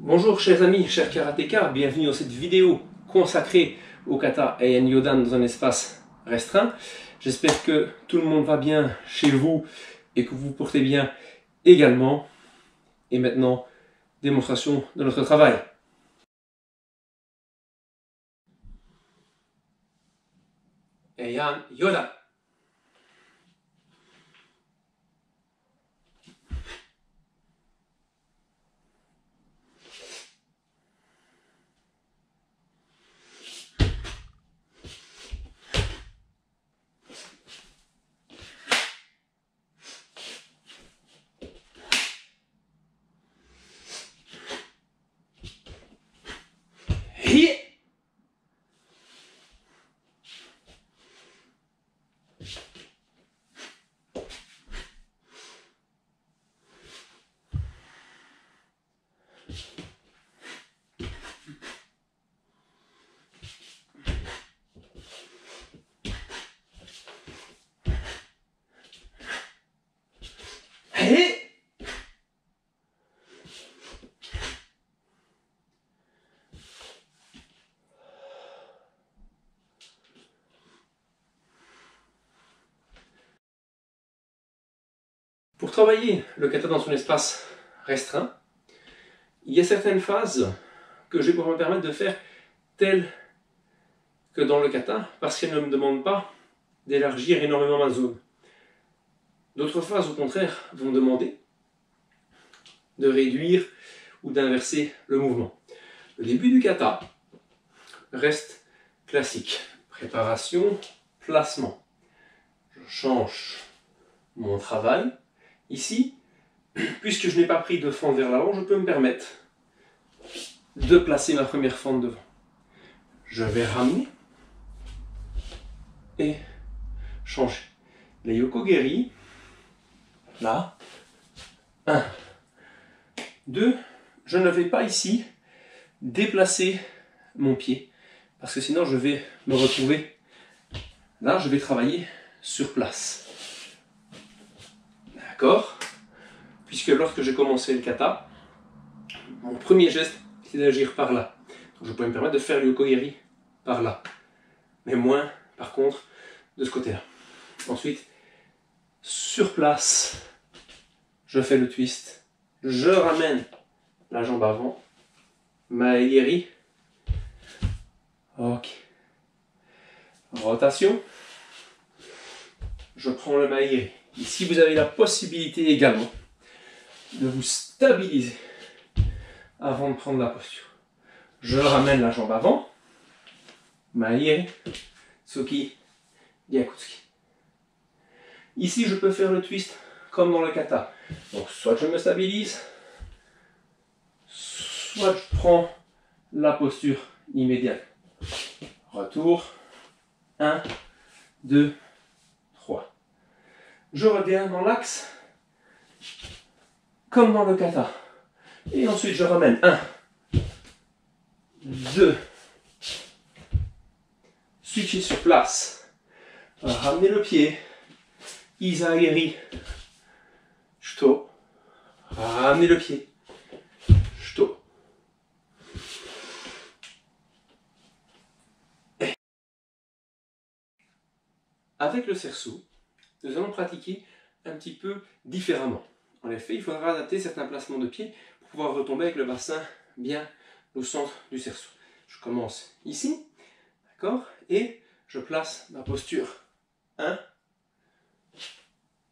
Bonjour chers amis, chers karatékas, bienvenue dans cette vidéo consacrée au kata Heian Yodan dans un espace restreint. J'espère que tout le monde va bien chez vous et que vous vous portez bien également. Et maintenant, démonstration de notre travail. Heian Yodan. Pour travailler le kata dans son espace restreint, il y a certaines phases que je vais pouvoir me permettre de faire telles que dans le kata, parce qu'elles ne me demandent pas d'élargir énormément ma zone. D'autres phases, au contraire, vont demander de réduire ou d'inverser le mouvement. Le début du kata reste classique. Préparation, placement. Je change mon travail. Ici, puisque je n'ai pas pris de fente vers l'avant, je peux me permettre de placer ma première fente devant. Je vais ramener et changer. Les Yokogeri, là, 1, 2, je ne vais pas ici déplacer mon pied, parce que sinon je vais me retrouver, là je vais travailler sur place. D'accord? Puisque lorsque j'ai commencé le kata, mon premier geste c'est d'agir par là. Donc je peux me permettre de faire le Yokogeri par là. Mais moins, par contre, de ce côté-là. Ensuite, sur place, je fais le twist. Je ramène la jambe avant. Maegiri. Ok. Rotation. Je prends le maegiri. Ici, vous avez la possibilité également de vous stabiliser avant de prendre la posture. Je ramène la jambe avant. Maegiri. Tsuki. Gyakutsuki. Ici, je peux faire le twist comme dans le kata. Donc, soit je me stabilise, soit je prends la posture immédiate. Retour. 1, 2, 3. Je reviens dans l'axe, comme dans le kata. Et ensuite, je ramène 1, 2. Switcher sur place. Ramener le pied. Izagiri. Shito. Ramener le pied. Shito. Avec le Sersu, nous allons pratiquer un petit peu différemment. En effet, il faudra adapter certains placements de pied pour pouvoir retomber avec le bassin bien au centre du Sersu. Je commence ici, d'accord, et je place ma posture. 1,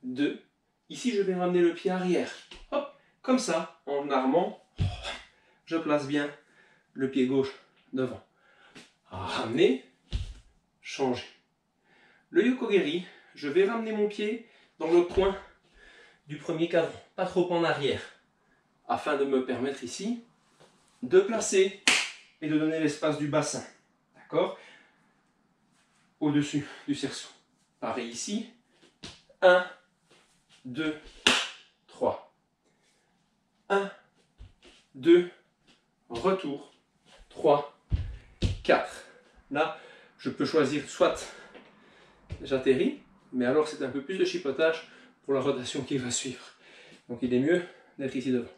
2. Ici, je vais ramener le pied arrière. Hop, comme ça, en armant, je place bien le pied gauche devant. Ramener, changer. Le Yokogeri, je vais ramener mon pied dans le coin du premier cadran, pas trop en arrière, afin de me permettre ici de placer et de donner l'espace du bassin, d'accord, au-dessus du Sersu. Pareil ici, 1, 2, 3. 1, 2, retour, 3, 4. Là, je peux choisir soit j'atterris, mais alors c'est un peu plus de chipotage pour la rotation qui va suivre. Donc il est mieux d'être ici devant.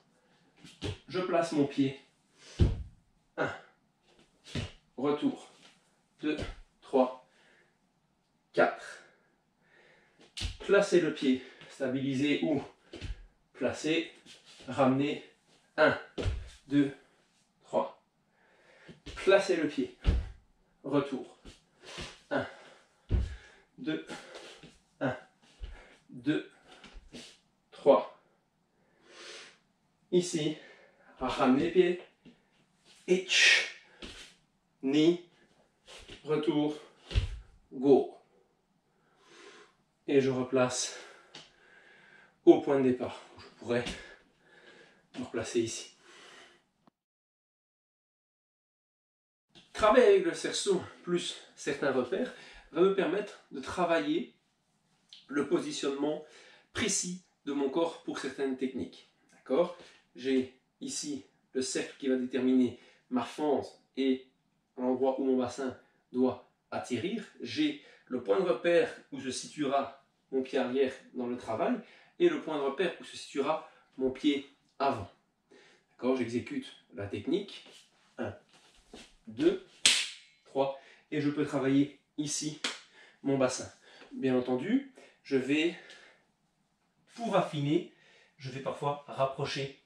Je place mon pied 1. Retour. 2, 3, 4. Placez le pied, stabilisez ou placez, ramenez. 1, 2, 3. Placez le pied. Retour. 1, 2, 1, 2, 3. Ici, ramenez les pieds. Hitch. Ni. Retour. Go. Et je replace au point de départ. Je pourrais me replacer ici. Travailler avec le cerceau plus certains repères va me permettre de travailler le positionnement précis de mon corps pour certaines techniques. D'accord ? J'ai ici le cercle qui va déterminer ma fente et l'endroit où mon bassin doit atterrir. J'ai le point de repère où se situera mon pied arrière dans le travail et le point de repère où se situera mon pied avant. D'accord ? J'exécute la technique. 1, 2, 3. Et je peux travailler ici mon bassin. Bien entendu, je vais, pour affiner, je vais parfois rapprocher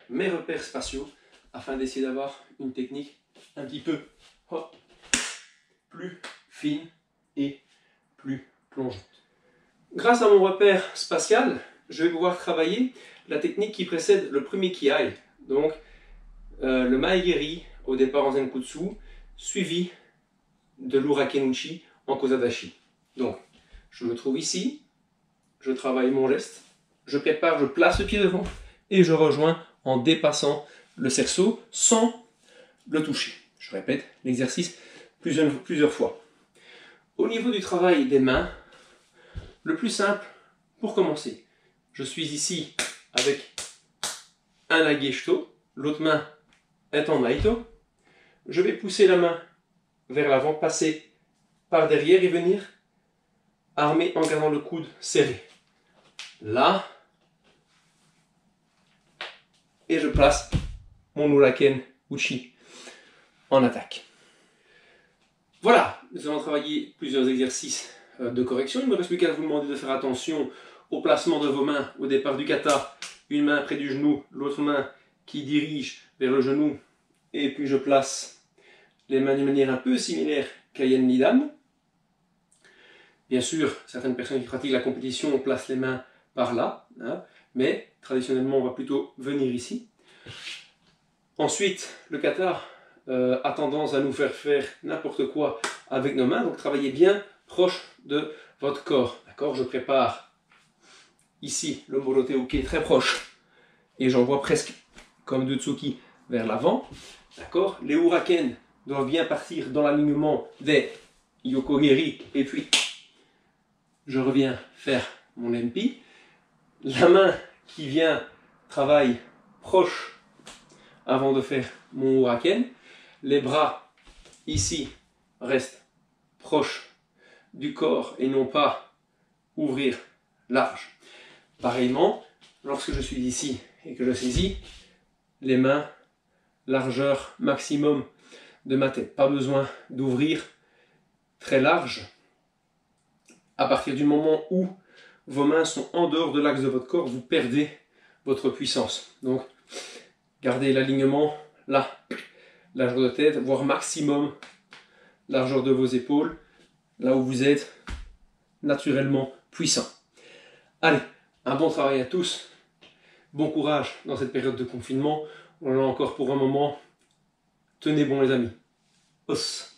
mes repères spatiaux afin d'essayer d'avoir une technique un petit peu plus fine et plus plongeante. Grâce à mon repère spatial, je vais pouvoir travailler la technique qui précède le premier kiai, donc le maegiri au départ en Zenkutsu, suivi de l'Urakenuchi en Kozadashi. Donc, je me trouve ici, je travaille mon geste, je prépare, je place le pied devant et je rejoins en dépassant le cerceau sans le toucher. Je répète l'exercice plusieurs fois. Au niveau du travail des mains, le plus simple pour commencer, je suis ici avec un Nageshito, l'autre main est en Naito. Je vais pousser la main vers l'avant, passer par derrière et venir armer en gardant le coude serré. Là, et je place mon Uraken Uchi en attaque. Voilà, nous allons travailler plusieurs exercices de correction. Il ne me reste plus qu'à vous demander de faire attention au placement de vos mains au départ du kata. Une main près du genou, l'autre main qui dirige vers le genou. Et puis je place les mains d'une manière un peu similaire qu'à Yen Nidan. Bien sûr, certaines personnes qui pratiquent la compétition placent les mains par là, hein, mais traditionnellement on va plutôt venir ici. Ensuite, le kata a tendance à nous faire faire n'importe quoi avec nos mains, donc travaillez bien proche de votre corps. D'accord ? Je prépare ici le Morote Uke très proche et j'envoie presque comme de Tsuki vers l'avant. D'accord ? Les Uraken doivent bien partir dans l'alignement des Yokogeri et puis je reviens faire mon Empi. La main qui vient travaille proche avant de faire mon Uraken. Les bras ici restent proches du corps et non pas ouvrir large. Pareillement, lorsque je suis ici et que je saisis, les mains largeur maximum de ma tête. Pas besoin d'ouvrir très large. À partir du moment où vos mains sont en dehors de l'axe de votre corps, vous perdez votre puissance. Donc, gardez l'alignement là, largeur de tête, voire maximum largeur de vos épaules, là où vous êtes naturellement puissant. Allez, un bon travail à tous. Bon courage dans cette période de confinement. On en a encore pour un moment. Tenez bon les amis. Os.